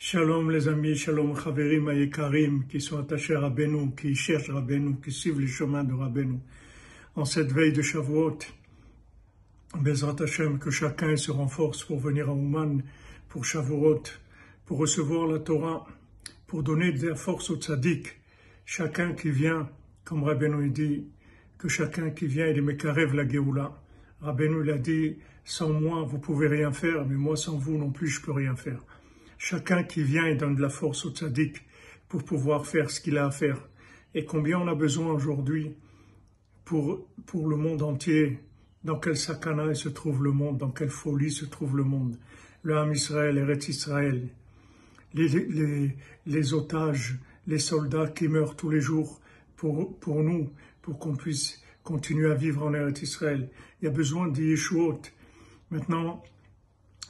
Shalom les amis, shalom Chaverim Ayekarim qui sont attachés à Rabbeinu, qui cherchent Rabbeinu, qui suivent les chemins de Rabbeinu. En cette veille de Shavuot, Bezrat Hashem, que chacun se renforce pour venir à Ouman, pour Shavuot, pour recevoir la Torah, pour donner de la force au tzaddik. Chacun qui vient, comme Rabbeinu dit, que chacun qui vient, il est mekarev la Géoula. Rabbeinu l'a dit, sans moi vous pouvez rien faire, mais moi sans vous non plus je peux rien faire. Chacun qui vient et donne de la force au tzaddik pour pouvoir faire ce qu'il a à faire. Et combien on a besoin aujourd'hui pour le monde entier, dans quel sakana se trouve le monde, dans quelle folie se trouve le monde. Le Ham Israël, Eretz Israël, les otages, les soldats qui meurent tous les jours pour nous, pour qu'on puisse continuer à vivre en Eretz Israël. Il y a besoin d'Yeshuot. Maintenant,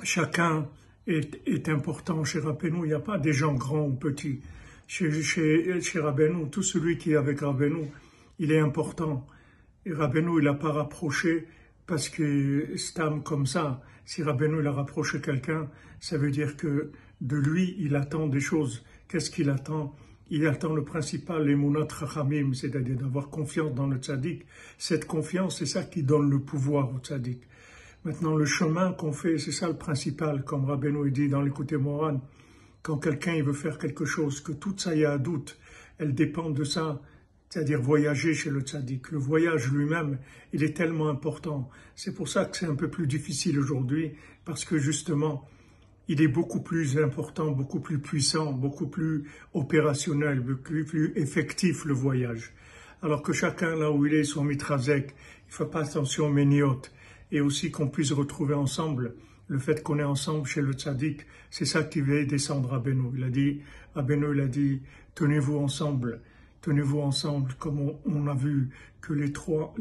chacun est important chez Rabbeinu. Il n'y a pas des gens grands ou petits. Chez Rabbeinu, tout celui qui est avec Rabbeinu, il est important. Et Rabbeinu, il n'a pas rapproché parce que Stam comme ça, si Rabbeinu il a rapproché quelqu'un, ça veut dire que de lui, il attend des choses. Qu'est-ce qu'il attend? Il attend le principal, l'emunat chachamim, c'est-à-dire d'avoir confiance dans le tzaddik. Cette confiance, c'est ça qui donne le pouvoir au tzaddik. Maintenant, le chemin qu'on fait, c'est ça le principal, comme Rabbeinu dit dans l'Écoute Moran. Quand quelqu'un veut faire quelque chose, que toute sa yahadout, elle dépend de ça, c'est-à-dire voyager chez le tzaddik. Le voyage lui-même, il est tellement important. C'est pour ça que c'est un peu plus difficile aujourd'hui, parce que justement, il est beaucoup plus important, beaucoup plus puissant, beaucoup plus opérationnel, beaucoup plus effectif le voyage. Alors que chacun, là où il est, son mitrazek, il ne fait pas attention aux méniotes. Et aussi qu'on puisse retrouver ensemble, le fait qu'on est ensemble chez le tzaddik, c'est ça qui va descendre à Rabbeinu. Rabbeinu il a dit, tenez-vous ensemble, comme on a vu que les trois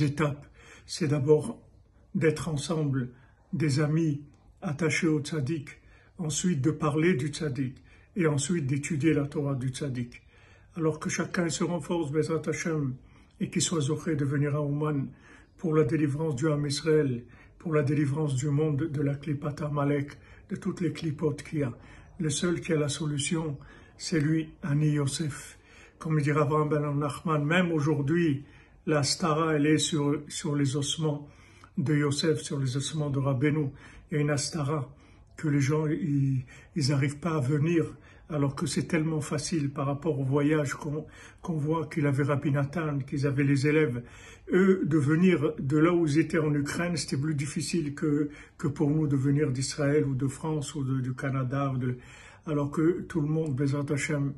étapes, c'est d'abord d'être ensemble, des amis attachés au tzaddik, ensuite de parler du tzaddik, et ensuite d'étudier la Torah du tzaddik. Alors que chacun se renforce, Bezrat Hashem, et qu'il soit zoché de venir à Ouman pour la délivrance du Ham Israël, pour la délivrance du monde de la Klipat Amalek, de toutes les clipotes qu'il y a. Le seul qui a la solution, c'est lui, Ani Yosef. Comme dira Avraham ben Nachman, même aujourd'hui, la stara, elle est sur les ossements de Yosef, sur les ossements de Rabbeinu. Il y a une astara que les gens, ils n'arrivent pas à venir, alors que c'est tellement facile par rapport au voyage qu'on voit qu'il avait Rabbi Nathan, qu'ils avaient les élèves. Eux, de venir de là où ils étaient en Ukraine, c'était plus difficile que pour nous de venir d'Israël ou de France ou du Canada. Alors que tout le monde, Bezrat Hashem,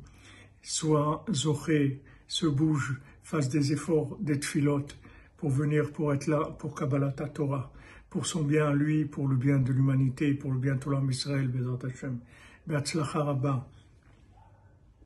soit zoché, se bouge, fasse des efforts, des tfilotes, pour venir, pour être là, pour Kabbalat Torah, pour son bien à lui, pour le bien de l'humanité, pour le bien de tout l'homme Israël, Bezrat Hashem. Be'atzlacha rabba.